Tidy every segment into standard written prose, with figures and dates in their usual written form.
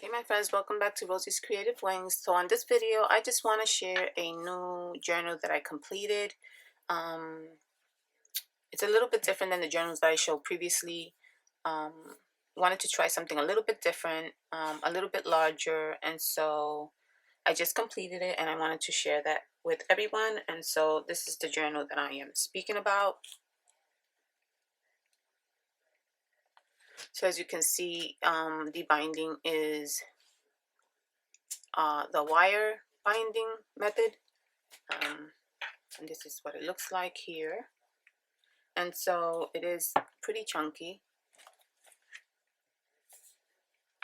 Hey my friends, welcome back to Rosiescreativewings. So on this video, I just want to share a new journal that I completed. Um, it's a little bit different than the journals that I showed previously. Um, Wanted to try something a little bit different, a little bit larger, and so I just completed it and I wanted to share that with everyone. And so this is the journal that I am speaking about. So as you can see, the binding is the wire binding method. And this is what it looks like here. And so it is pretty chunky.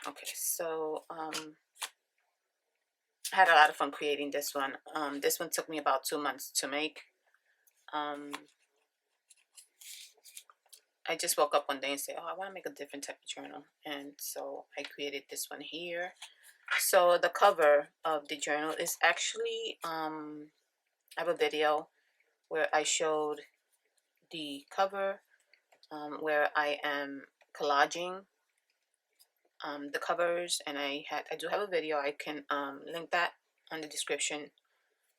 Okay, so I had a lot of fun creating this one. This one took me about 2 months to make. I just woke up one day and said, oh, I want to make a different type of journal. And so I created this one here. So the cover of the journal is actually, I have a video where I showed the cover, where I am collaging the covers, and I do have a video. I can link that on the description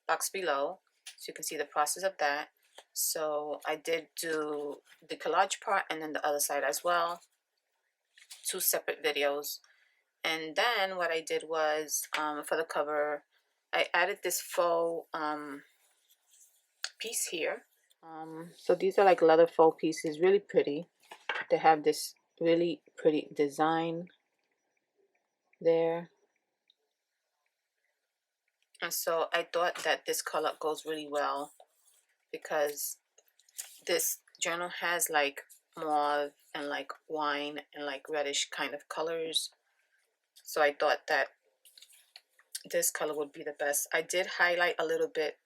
box below so you can see the process of that. So I did do the collage part and then the other side as well, 2 separate videos. And then what I did was, for the cover, I added this faux piece here. So these are like leather faux pieces, really pretty. They have this really pretty design there. And so I thought that this color goes really well because this journal has like mauve and like wine and like reddish kind of colors. So I thought that this color would be the best. I did highlight a little bit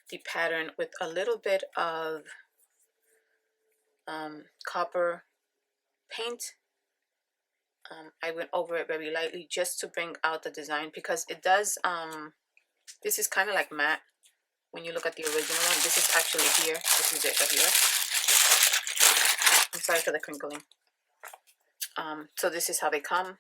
the pattern with a little bit of copper paint. I went over it very lightly just to bring out the design because it does, this is kind of like matte. When you look at the original one, this is actually here. This is it right here. I'm sorry for the crinkling. So this is how they come.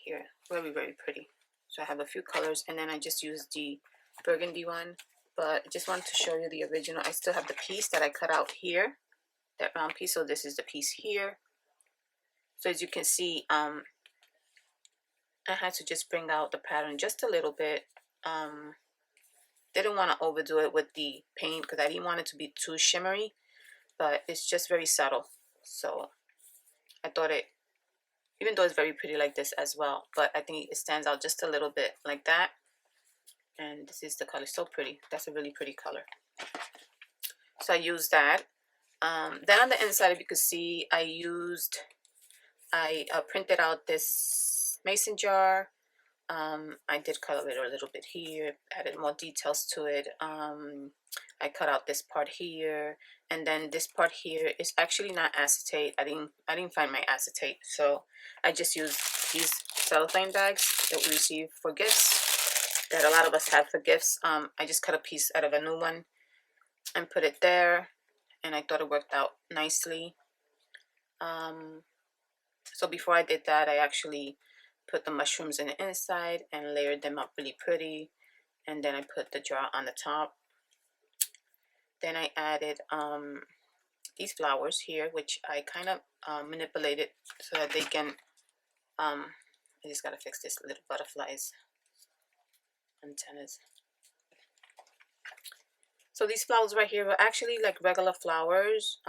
Here, very, very pretty. So I have a few colors, and then I just used the burgundy one. But I just wanted to show you the original. I still have the piece that I cut out here, that round piece. So this is the piece here. So as you can see, I had to just bring out the pattern just a little bit. Didn't want to overdo it with the paint because I didn't want it to be too shimmery, but it's just very subtle. So I thought it, even though it's very pretty like this as well, but I think it stands out just a little bit like that. And this is the color, so pretty. That's a really pretty color. So I used that. Then on the inside, if you could see, I printed out this mason jar. I did color it a little bit here, added more details to it. I cut out this part here, and then this part here is actually not acetate. I didn't find my acetate, so I just used these cellophane bags that we receive for gifts, that a lot of us have for gifts. I just cut a piece out of a new one and put it there, and I thought it worked out nicely. So before I did that, I actually put the mushrooms in the inside and layered them up really pretty, and then I put the jar on the top. Then I added these flowers here, which I kind of manipulated so that they can, I just gotta fix this little butterflies antennas. So these flowers right here were actually like regular flowers,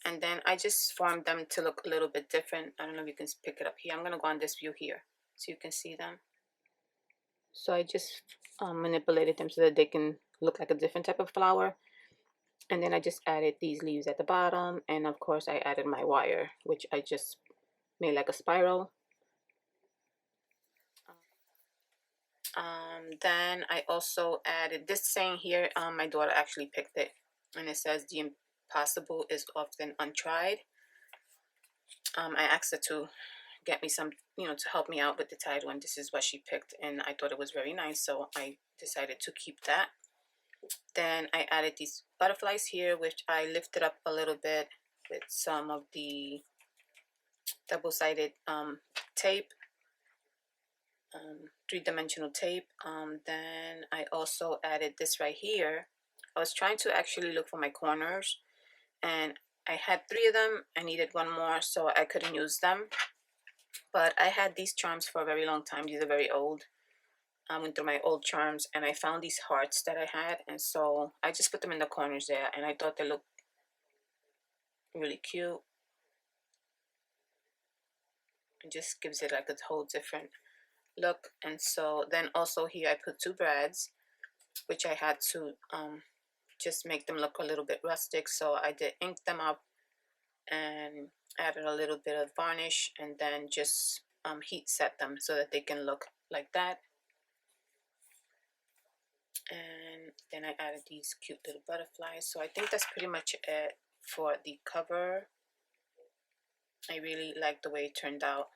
and then I just formed them to look a little bit different. I don't know if you can pick it up here. I'm gonna go on this view here so you can see them. So I just manipulated them so that they can look like a different type of flower. And then I just added these leaves at the bottom, and of course I added my wire, which I just made like a spiral. Then I also added this saying here. My daughter actually picked it, and it says the impossible is often untried. I asked her to get me some, to help me out with the title, and this is what she picked, and I thought it was very nice, so I decided to keep that. Then I added these butterflies here, which I lifted up a little bit with some of the double-sided tape, 3-dimensional tape. Then I also added this right here. I was trying to actually look for my corners, and I had 3 of them. I needed 1 more, so I couldn't use them. But I had these charms for a very long time. These are very old. I went through my old charms and I found these hearts that I had, and so I just put them in the corners there, and I thought they looked really cute. It just gives it like a whole different look. And so then also here I put 2 brads, which I had to just make them look a little bit rustic. So I did ink them up and added a little bit of varnish, and then just heat set them so that they can look like that. And then I added these cute little butterflies. So I think that's pretty much it for the cover. I really like the way it turned out.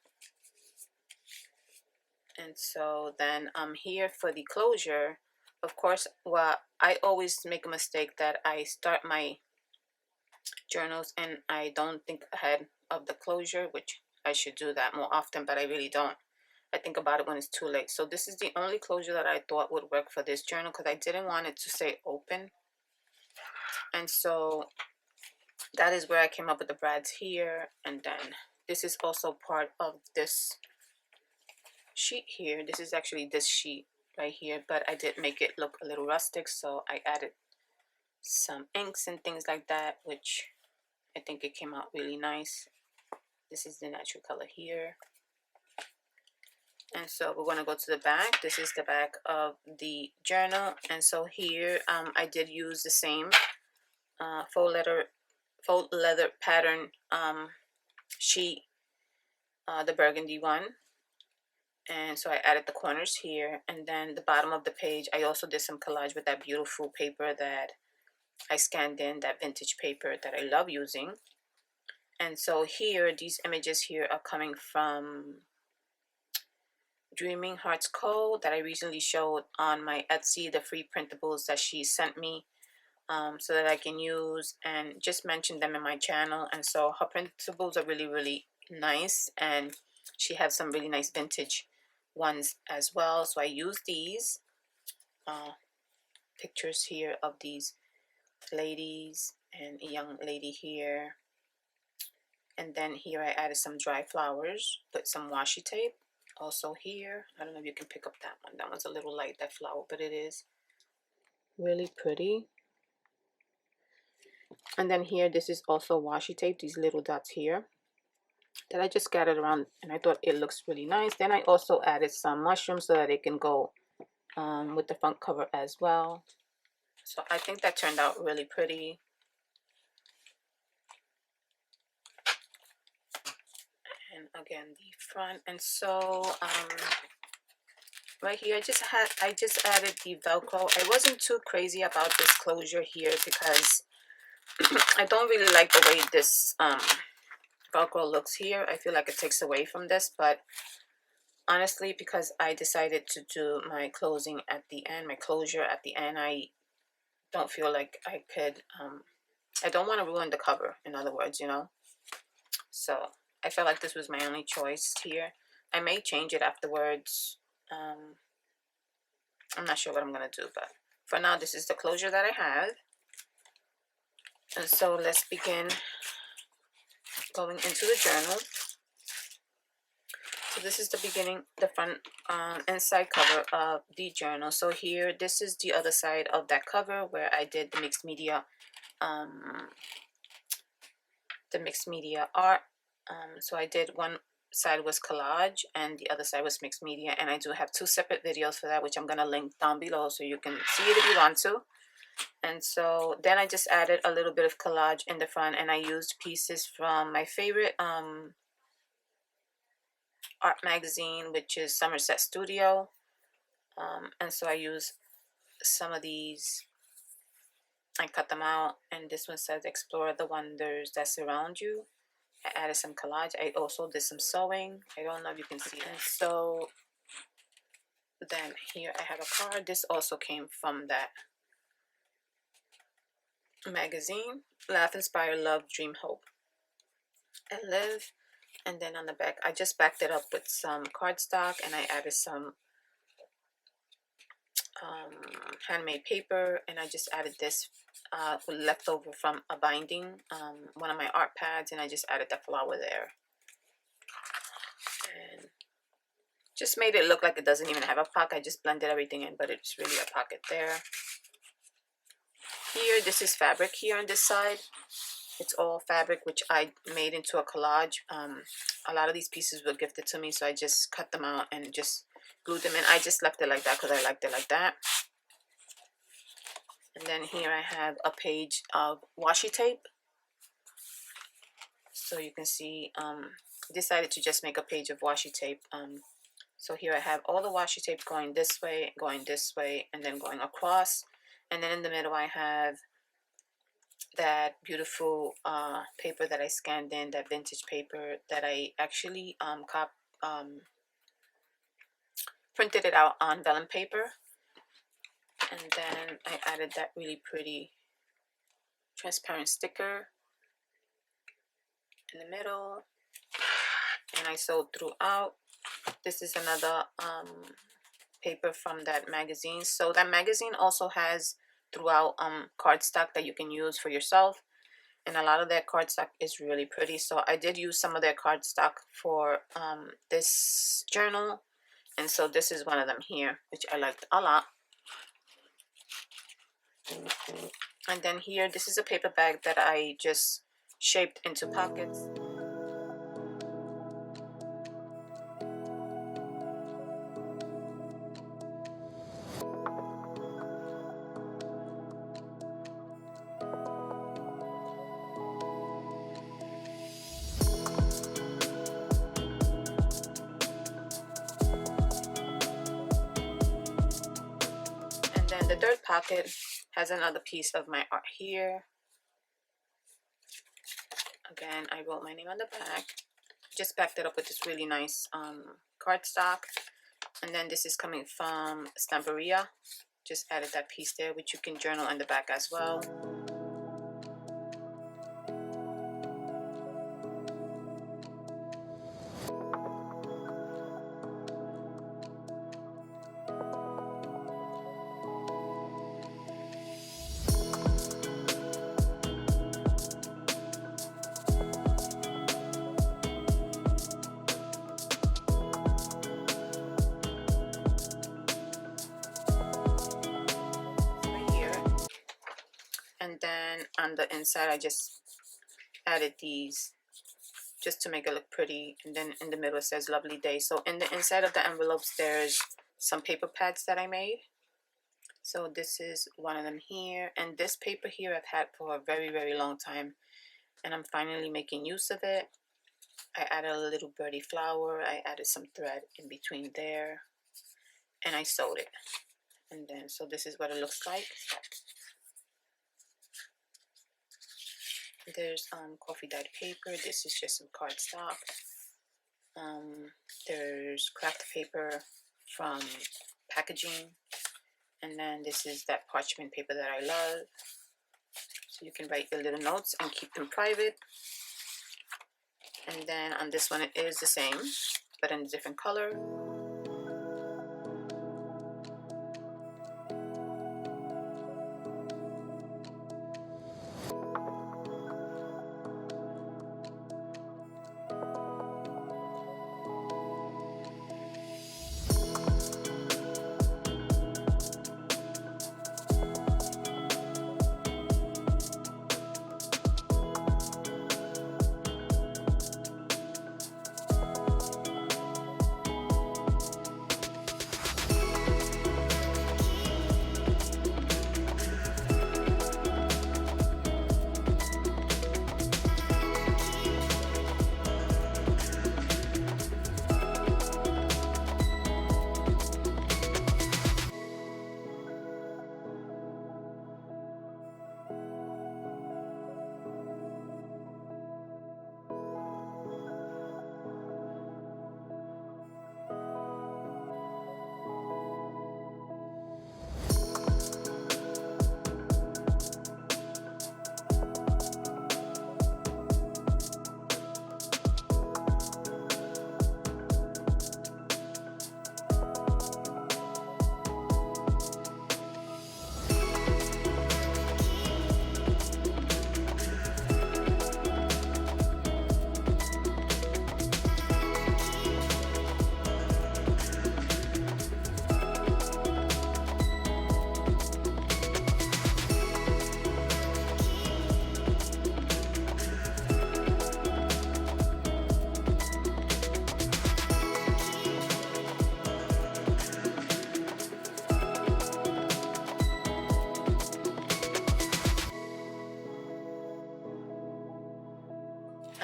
And so then here for the closure, of course, well, I always make a mistake that I start my journals and I don't think ahead of the closure, which I should do that more often, but I really don't. I think about it when it's too late. So this is the only closure that I thought would work for this journal, because I didn't want it to say open. And so that is where I came up with the brads here. And then this is also part of this sheet here. This is actually this sheet right here, but I did make it look a little rustic, so I added some inks and things like that, which I think it came out really nice. This is the natural color here. And so we're going to go to the back. This is the back of the journal. And so here I did use the same faux leather pattern sheet, the burgundy one. And so I added the corners here, and then the bottom of the page I also did some collage with that beautiful paper that I scanned in, that vintage paper that I love using. And so here, these images here are coming from DreamingHeartsCo that I recently showed on my Etsy, the free printables that she sent me, so that I can use and just mention them in my channel. And so her printables are really, really nice, and she has some really nice vintage ones as well. So I used these pictures here of these ladies and a young lady here. And then here I added some dry flowers with some washi tape. Also here, I don't know if you can pick up that one. That one's a little light, that flower, but it is really pretty. And then here, this is also washi tape, these little dots here that I just scattered around, and I thought it looks really nice. Then I also added some mushrooms so that it can go with the front cover as well. So I think that turned out really pretty. And again, the front. And so right here, I just added the Velcro. I wasn't too crazy about this closure here because I don't really like the way this Velcro looks here. I feel like it takes away from this, but honestly, because I decided to do my closing at the end, my closure at the end, I don't feel like I could, I don't want to ruin the cover, in other words, you know. So I felt like this was my only choice here. I may change it afterwards. I'm not sure what I'm going to do, but for now, this is the closure that I had. And so let's begin going into the journal. So this is the beginning, the front inside cover of the journal. So here, this is the other side of that cover where I did the mixed media art. So I did one side was collage and the other side was mixed media, and I do have 2 separate videos for that, which I'm gonna link down below so you can see it if you want to. And so then I just added a little bit of collage in the front, and I used pieces from my favorite art magazine, which is Somerset Studio. And so I used some of these. I cut them out, and this one says explore the wonders that surround you. I added some collage. I also did some sewing. I don't know if you can see that. So then here I have a card. This also came from that magazine. Laugh, inspire, love, dream, hope, and live. And then on the back, I just backed it up with some cardstock, and I added some handmade paper, and I just added this leftover from a binding, one of my art pads, and I just added that flower there. And just made it look like it doesn't even have a pocket. I just blended everything in, but it's really a pocket there. Here, this is fabric here on this side. It's all fabric, which I made into a collage. A lot of these pieces were gifted to me, so I just cut them out and just glued them in. I just left it like that because I liked it like that. And then here I have a page of washi tape. So you can see, decided to just make a page of washi tape. So here I have all the washi tape going this way, and then going across. And then in the middle I have that beautiful paper that I scanned in, that vintage paper that I actually printed it out on vellum paper. And then I added that really pretty transparent sticker in the middle, and I sewed throughout. This is another paper from that magazine. So that magazine also has throughout cardstock that you can use for yourself, and a lot of their cardstock is really pretty. So I did use some of their cardstock for this journal, and so this is one of them here, which I liked a lot. And then here, this is a paper bag that I just shaped into pockets. And then the third pocket has another piece of my art here. Again, I wrote my name on the back. Just backed it up with this really nice cardstock. And then this is coming from Stamperia. Just added that piece there, which you can journal in the back as well. And then on the inside, I just added these just to make it look pretty. And then in the middle, it says lovely day. So in the inside of the envelopes, there's some paper pads that I made. So this is one of them here. And this paper here I've had for a very, very long time, and I'm finally making use of it. I added a little birdie flower. I added some thread in between there, and I sewed it. And then, so this is what it looks like. There's coffee dyed paper. This is just some cardstock. There's craft paper from packaging, and then this is that parchment paper that I love. So you can write your little notes and keep them private. And then on this one, it is the same, but in a different color.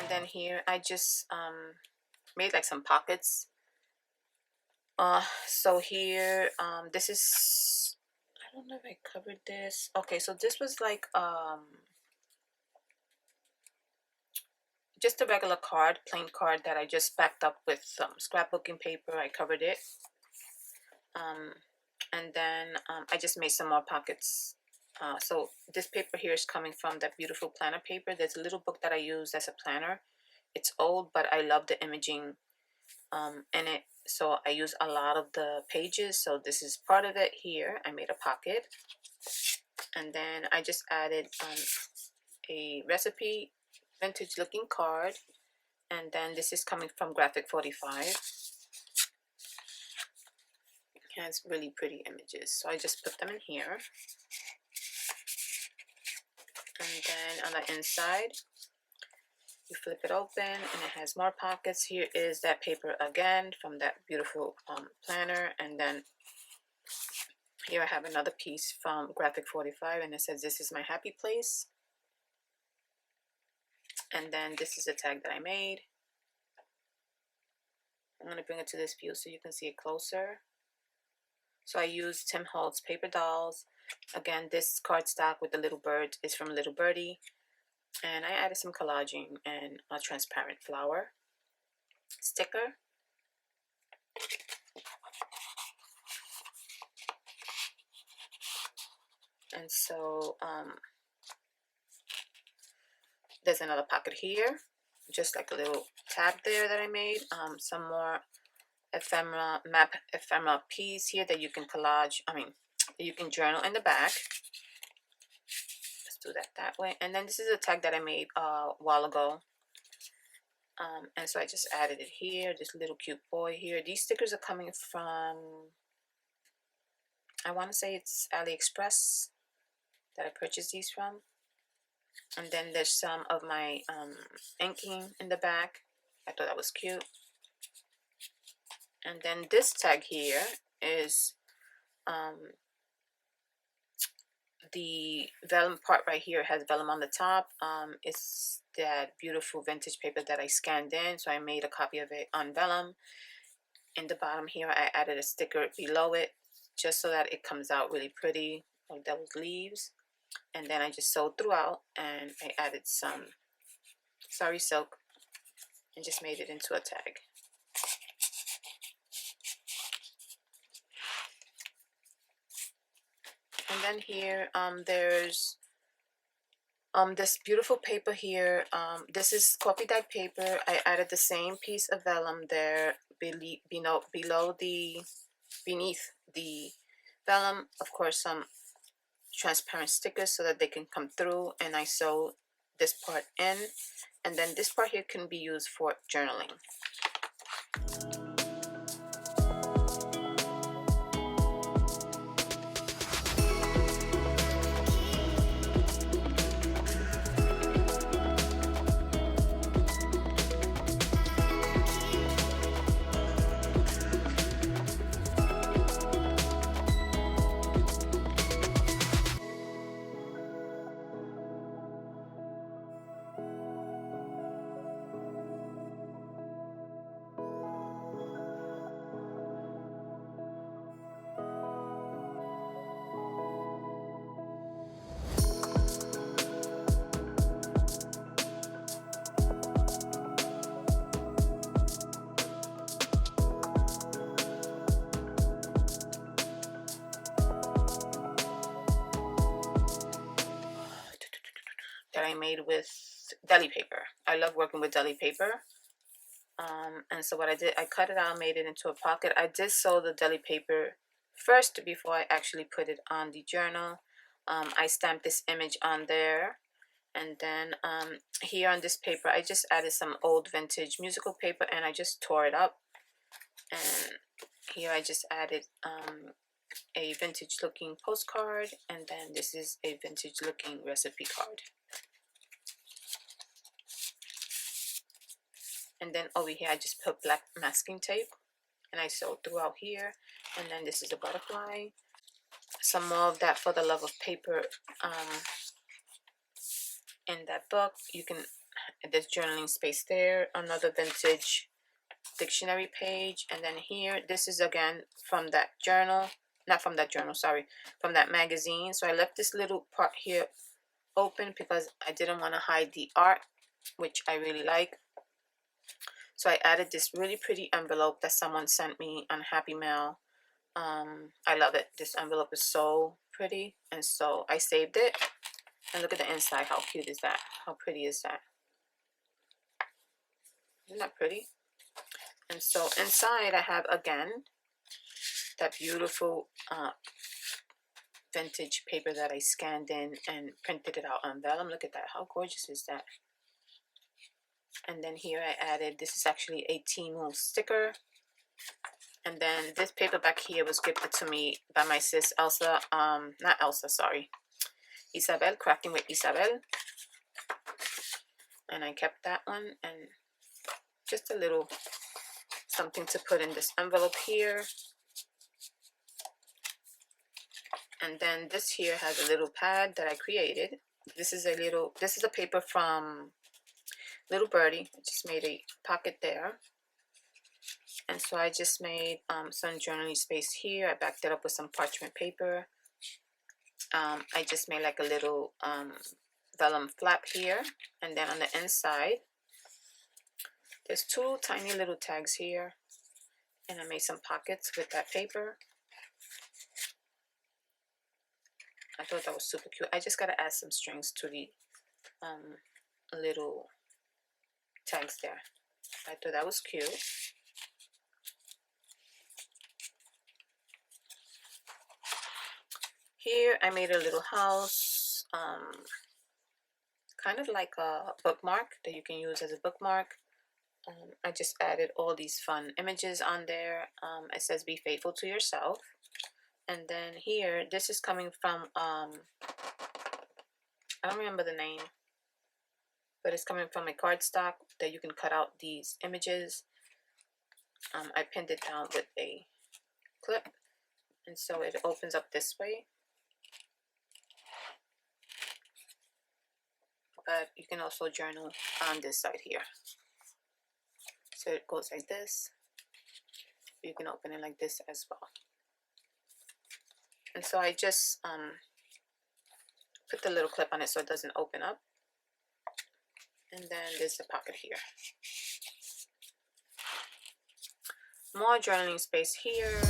And then here I just made like some pockets. So here this is, I don't know if I covered this. Okay, so this was like just a regular card, plain card that I just backed up with some scrapbooking paper. I covered it. And then I just made some more pockets. So this paper here is coming from that beautiful planner paper. There's a little book that I use as a planner. It's old, but I love the imaging in it. So I use a lot of the pages. So this is part of it here. I made a pocket. And then I just added a recipe vintage looking card. And then this is coming from Graphic 45. It has really pretty images. So I just put them in here. And then on the inside, you flip it open and it has more pockets. Here is that paper again from that beautiful planner. And then here I have another piece from Graphic 45 and it says, "This is my happy place." And then this is a tag that I made. I'm going to bring it to this view so you can see it closer. So I used Tim Holtz paper dolls. Again, this cardstock with the little bird is from Little Birdie. And I added some collaging and a transparent flower sticker. And so there's another pocket here, just like a little tab there that I made. Some more ephemera piece here that you can collage, you can journal in the back. Let's do that way. And then this is a tag that I made a while ago. And so I just added it here, this little cute boy here. These stickers are coming from, I want to say it's AliExpress that I purchased these from. And then there's some of my inking in the back. I thought that was cute. And then this tag here is the vellum part right here. It has vellum on the top. It's that beautiful vintage paper that I scanned in, so I made a copy of it on vellum. In the bottom here I added a sticker below it just so that it comes out really pretty, like those leaves. And then I just sewed throughout and I added some sari silk and just made it into a tag. And then here there's this beautiful paper here. This is coffee dyed paper. I added the same piece of vellum there beneath the vellum. Of course, some transparent stickers so that they can come through, and I sew this part in, and then this part here can be used for journaling. That I made with deli paper. I love working with deli paper. And so what I did, I cut it out, made it into a pocket. I did sew the deli paper first before I actually put it on the journal. I stamped this image on there. And then here on this paper, I just added some old vintage musical paper and I just tore it up. And here I just added a vintage looking postcard, and then this is a vintage looking recipe card. And then over here I just put black masking tape and I sewed throughout here. And then this is a butterfly. Some more of that For the Love of Paper in that book. there's journaling space there, another vintage dictionary page, and then here, this is again from that journal, not from that journal, sorry, from that magazine. So I left this little part here open because I didn't want to hide the art, which I really like. So I added this really pretty envelope that someone sent me on Happy Mail. I love it. This envelope is so pretty, and so I saved it. And look at the inside. How cute is that? How pretty is that? Isn't that pretty? And so inside I have again that beautiful vintage paper that I scanned in and printed it out on vellum. Look at that. How gorgeous is that? And then here I added, this is actually a Temu sticker. And then this paper back here was gifted to me by my sis Elsa, not Elsa, sorry, Isabel, Crafting with Isabel. And I kept that one, and just a little something to put in this envelope here. And then this here has a little pad that I created. This is a paper from Little Birdie. I just made a pocket there. And so I just made some journaling space here. I backed it up with some parchment paper. I just made like a little vellum flap here. And then on the inside, there's two tiny little tags here. And I made some pockets with that paper. I thought that was super cute. I just gotta add some strings to the little tags there. I thought that was cute. Here I made a little house, kind of like a bookmark that you can use as a bookmark. I just added all these fun images on there. It says be faithful to yourself. And then here, this is coming from, I don't remember the name, but it's coming from a cardstock that you can cut out these images. I pinned it down with a clip, and so it opens up this way. But you can also journal on this side here. So it goes like this. You can open it like this as well. And so I just put the little clip on it so it doesn't open up. And then there's the pocket here. More journaling space here.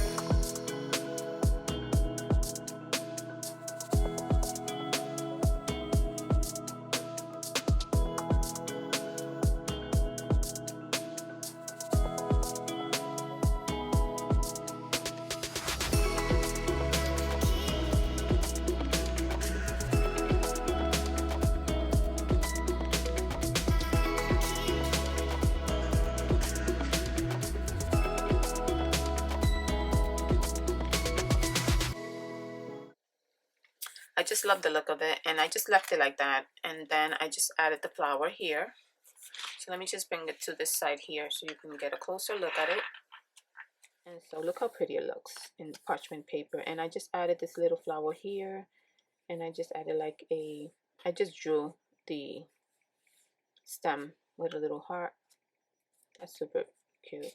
I just love the look of it, and I just left it like that, and then I just added the flower here. So let me just bring it to this side here so you can get a closer look at it. And so look how pretty it looks in parchment paper. And I just added this little flower here, and I just added like I just drew the stem with a little heart. That's super cute.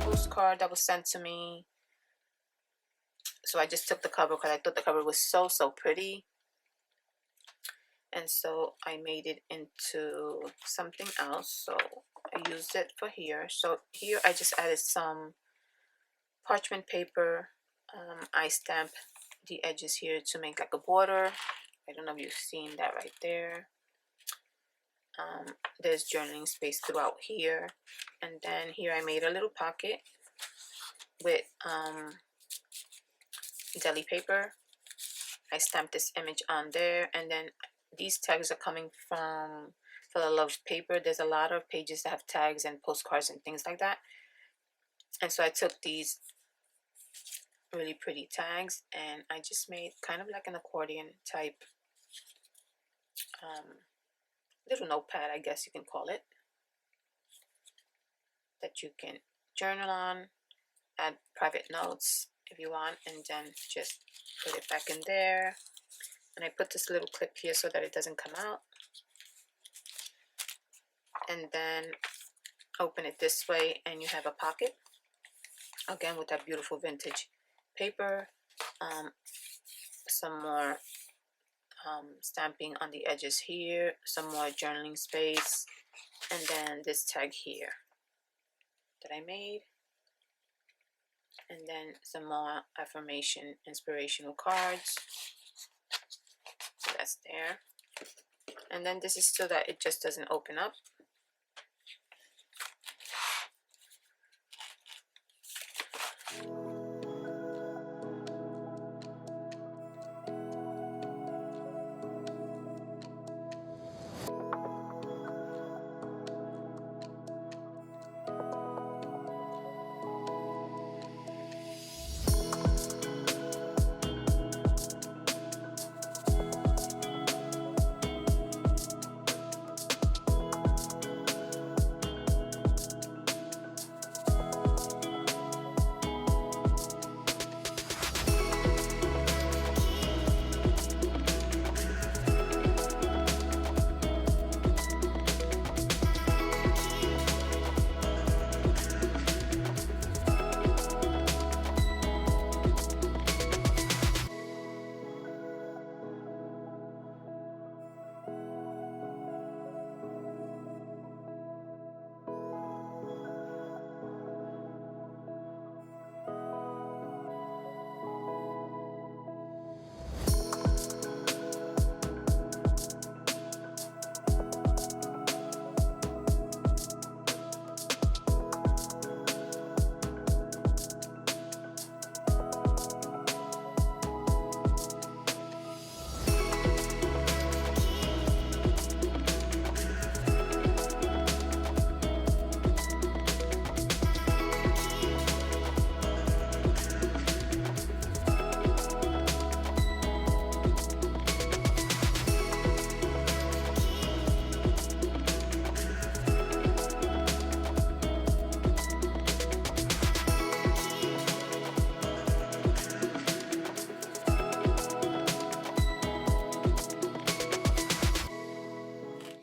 Postcard that was sent to me. So I just took the cover because I thought the cover was so pretty. And so I made it into something else. So I used it for here. So here I just added some parchment paper. I stamped the edges here to make like a border. I don't know if you've seen that right there. There's journaling space throughout here. And then here I made a little pocket with deli paper. I stamped this image on there, and then these tags are coming from For the Love paper. There's a lot of pages that have tags and postcards and things like that. And so I took these really pretty tags, and I just made kind of like an accordion type little notepad, I guess you can call it, that you can journal on, add private notes if you want, and then just put it back in there. And I put this little clip here so that it doesn't come out, and then open it this way and you have a pocket, again with that beautiful vintage paper. Some more stamping on the edges here, some more journaling space, and then this tag here that I made, and then some more affirmation inspirational cards. So that's there. And then this is so that it just doesn't open up.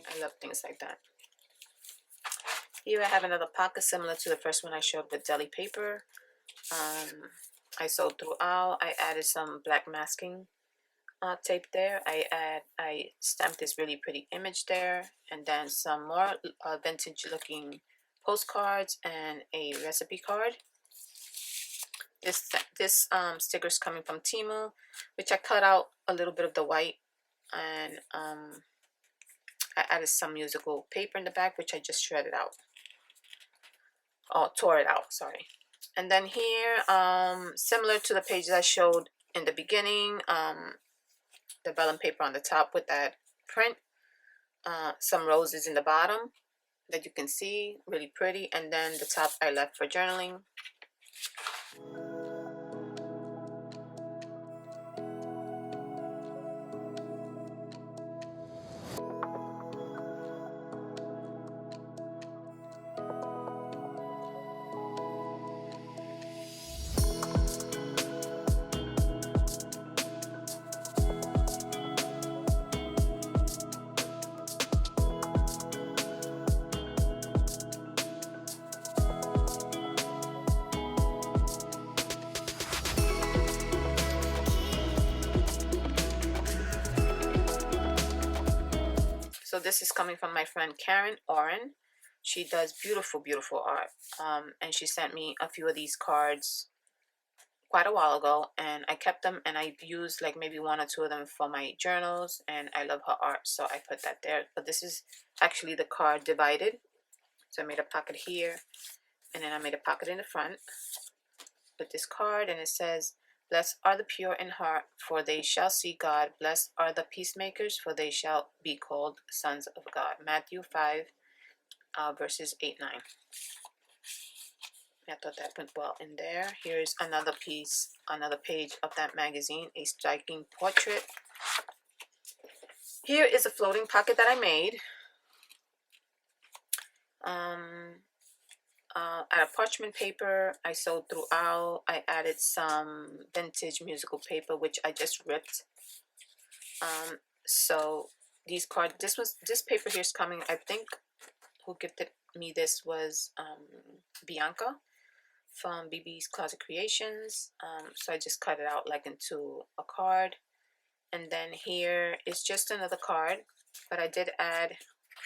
I love things like that. Here I have another pocket similar to the first one I showed with deli paper. I sewed throughout. I added some black masking tape there. I stamped this really pretty image there, and then some more vintage looking postcards and a recipe card. This sticker is coming from Temu, which I cut out a little bit of the white, and I added some musical paper in the back, which I just shredded out. Oh, tore it out, sorry. And then here, similar to the pages I showed in the beginning, the vellum paper on the top with that print, some roses in the bottom that you can see, really pretty, and then the top I left for journaling. So this is coming from my friend Karen Oren. She does beautiful, beautiful art. And she sent me a few of these cards quite a while ago, and I kept them, and I used like maybe one or two of them for my journals, and I love her art, so I put that there. But this is actually the card divided. So I made a pocket here, and then I made a pocket in the front with this card, and it says, "Blessed are the pure in heart, for they shall see God. Blessed are the peacemakers, for they shall be called sons of God." Matthew 5, verses 8-9. I thought that went well in there. Here's another piece, another page of that magazine, a striking portrait. Here is a floating pocket that I made. Out of parchment paper, I sewed throughout. I added some vintage musical paper, which I just ripped. So these cards, this paper here is coming. I think who gifted me this was Bianca from BB's Closet Creations. So I just cut it out like into a card, and then here is just another card, but I did add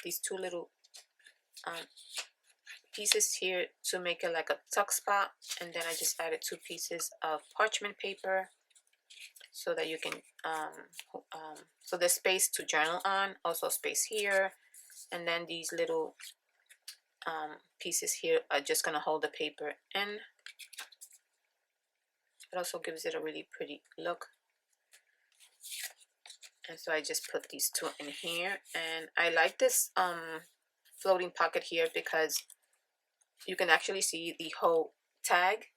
these two little pieces here to make it like a tuck spot, and then I just added two pieces of parchment paper so that you can so there's space to journal on, also space here, and then these little pieces here are just gonna hold the paper in. It also gives it a really pretty look, and so I just put these two in here. And I like this floating pocket here because you can actually see the whole tag.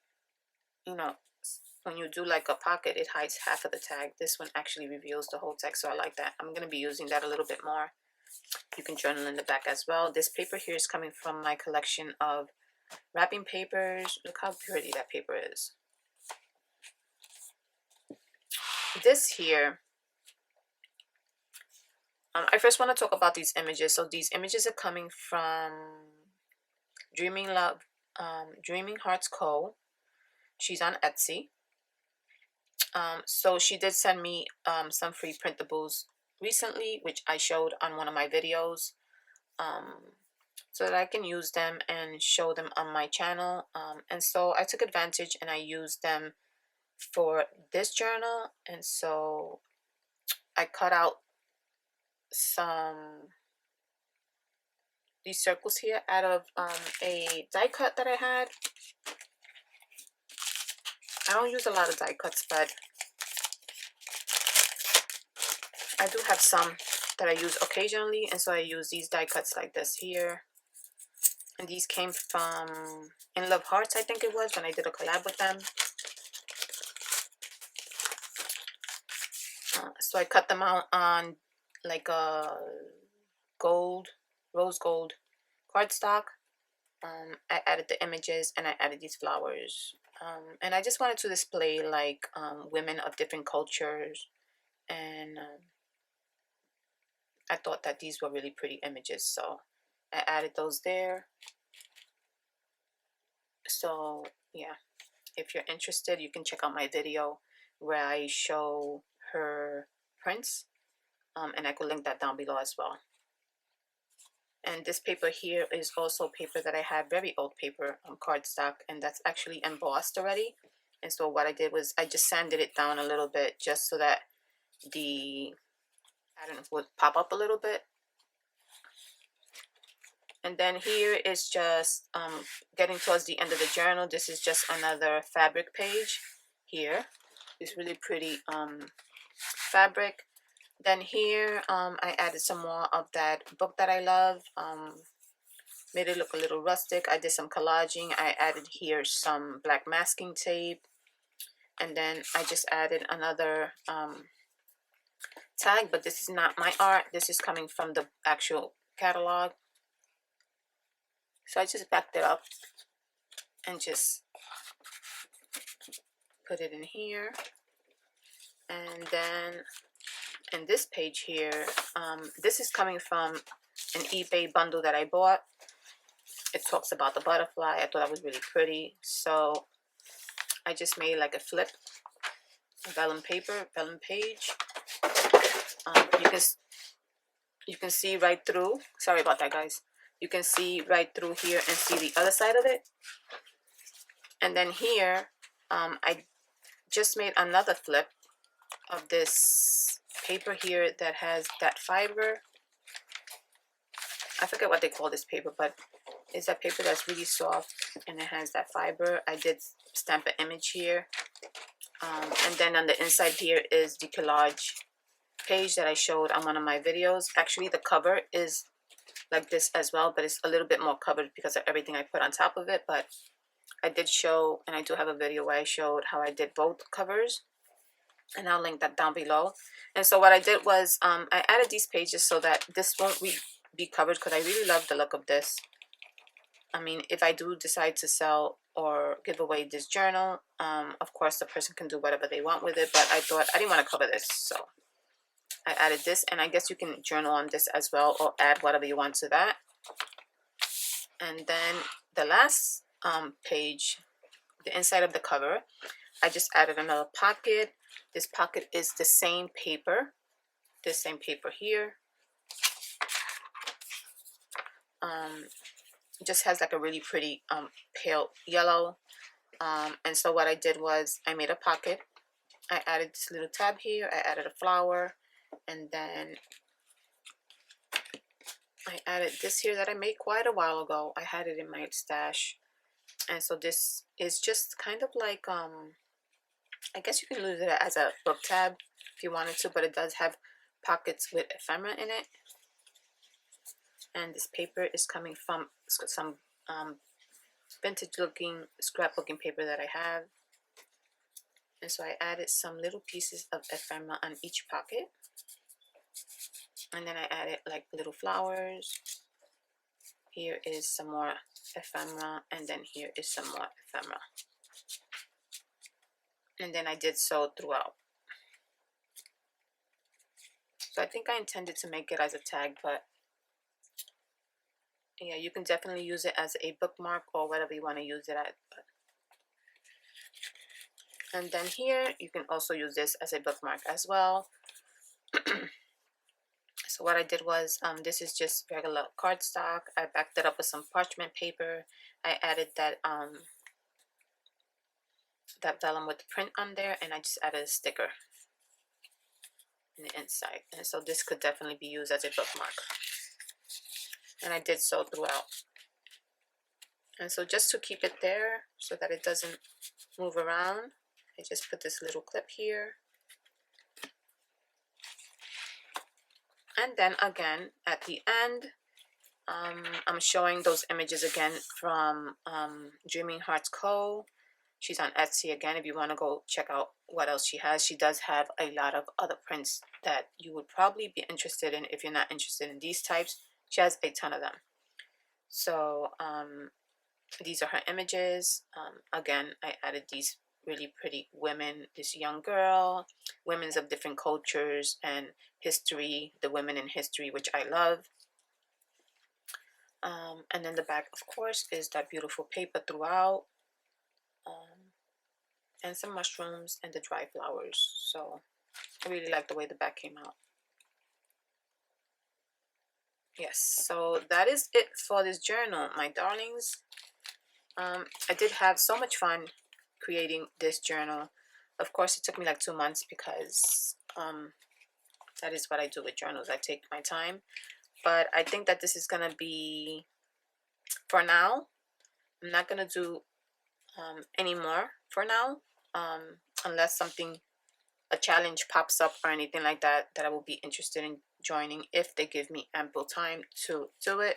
You know, when you do like a pocket, it hides half of the tag. This one actually reveals the whole tag, so I like that. I'm going to be using that a little bit more. You can journal in the back as well. This paper here is coming from my collection of wrapping papers. Look how pretty that paper is. This here, I first want to talk about these images. So these images are coming from DreamingHeartsCo. She's on Etsy. So she did send me some free printables recently, which I showed on one of my videos, so that I can use them and show them on my channel. And so I took advantage and I used them for this journal. And so I cut out these circles here out of a die cut that I had. I don't use a lot of die cuts, but I do have some that I use occasionally, and so I use these die cuts like this here. And these came from In Love Hearts, I think it was, when I did a collab with them. So I cut them out on like a rose gold cardstock. I added the images and I added these flowers. And I just wanted to display like women of different cultures, and I thought that these were really pretty images, so I added those there. So yeah, if you're interested, you can check out my video where I show her prints, and I could link that down below as well. And this paper here is also paper that I have, very old paper, cardstock, and that's actually embossed already. And so what I did was I just sanded it down a little bit just so that the pattern would pop up a little bit. And then here is just getting towards the end of the journal. This is just another fabric page here. It's really pretty fabric. Then here I added some more of that book that I love. Made it look a little rustic. I did some collaging. I added here some black masking tape. And then I just added another tag, but this is not my art. This is coming from the actual catalog. So I just backed it up and just put it in here. And then in this page here, this is coming from an eBay bundle that I bought. It talks about the butterfly. I thought that was really pretty, so I just made like a flip, vellum paper, vellum page. You can see right through. Sorry about that, guys. You can see right through here and see the other side of it. And then here, I just made another flip of this paper here that has that fiber. I forget what they call this paper, but it's that paper that's really soft and it has that fiber. I did stamp an image here. And then on the inside here is the collage page that I showed on one of my videos. Actually, the cover is like this as well, but it's a little bit more covered because of everything I put on top of it. But I did show, and I do have a video where I showed how I did both covers, and I'll link that down below. And so what I did was I added these pages so that this won't be covered, because I really love the look of this. I mean, if I do decide to sell or give away this journal, of course the person can do whatever they want with it, but I thought I didn't want to cover this, so I added this. And I guess you can journal on this as well, or add whatever you want to that. And then the last page, the inside of the cover, I just added another pocket. This pocket is the same paper, this same paper here. It just has like a really pretty pale yellow. And so what I did was I made a pocket. I added this little tab here. I added a flower, and then I added this here that I made quite a while ago. I had it in my stash. And so this is just kind of like I guess you can use it as a book tab if you wanted to, but it does have pockets with ephemera in it. And this paper is coming from some vintage looking scrapbooking paper that I have. And so I added some little pieces of ephemera on each pocket. And then I added like little flowers. Here is some more ephemera, and then here is some more ephemera. And then I did so throughout. So I think I intended to make it as a tag, but yeah, you can definitely use it as a bookmark or whatever you want to use it at. And then here you can also use this as a bookmark as well. So what I did was this is just regular cardstock. I backed it up with some parchment paper. I added that that vellum with the print on there, and I just added a sticker in the inside. And so this could definitely be used as a bookmark. And I did so throughout. And so just to keep it there so that it doesn't move around, I just put this little clip here. And then again at the end, I'm showing those images again from DreamingHeartsCo. She's on Etsy again if you want to go check out what else she has. She does have a lot of other prints that you would probably be interested in if you're not interested in these types. She has a ton of them. So these are her images. Again, I added these really pretty women, this young girl, women's of different cultures and history, the women in history, which I love. And then the back, of course, is that beautiful paper throughout. And some mushrooms and the dry flowers. So I really like the way the back came out. Yes, so that is it for this journal, my darlings. I did have so much fun creating this journal. Of course, it took me like 2 months because that is what I do with journals. I take my time. But I think that this is going to be, for now, I'm not going to do any more for now. Unless something, a challenge pops up or anything like that, that I will be interested in joining if they give me ample time to do it.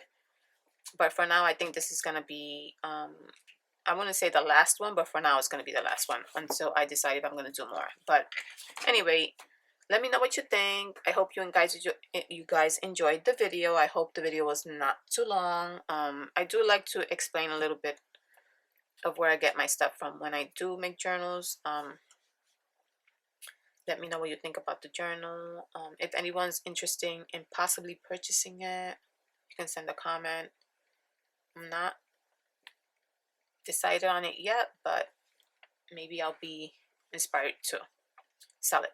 But for now, I think this is going to be, I wouldn't say the last one, but for now it's going to be the last one until I decide if I'm going to do more. But anyway, let me know what you think. I hope you guys enjoyed the video. I hope the video was not too long. I do like to explain a little bit of where I get my stuff from when I do make journals. Let me know what you think about the journal. If anyone's interested in possibly purchasing it, you can send a comment. I'm not decided on it yet, but maybe I'll be inspired to sell it.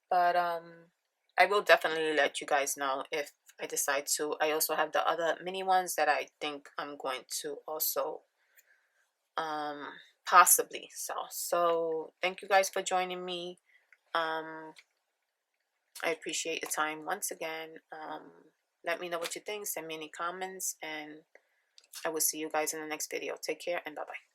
But I will definitely let you guys know if I decide to. I also have the other mini ones that I think I'm going to also possibly sell. So thank you guys for joining me. I appreciate your time once again. Let me know what you think. Send me any comments, and I will see you guys in the next video. Take care and bye-bye.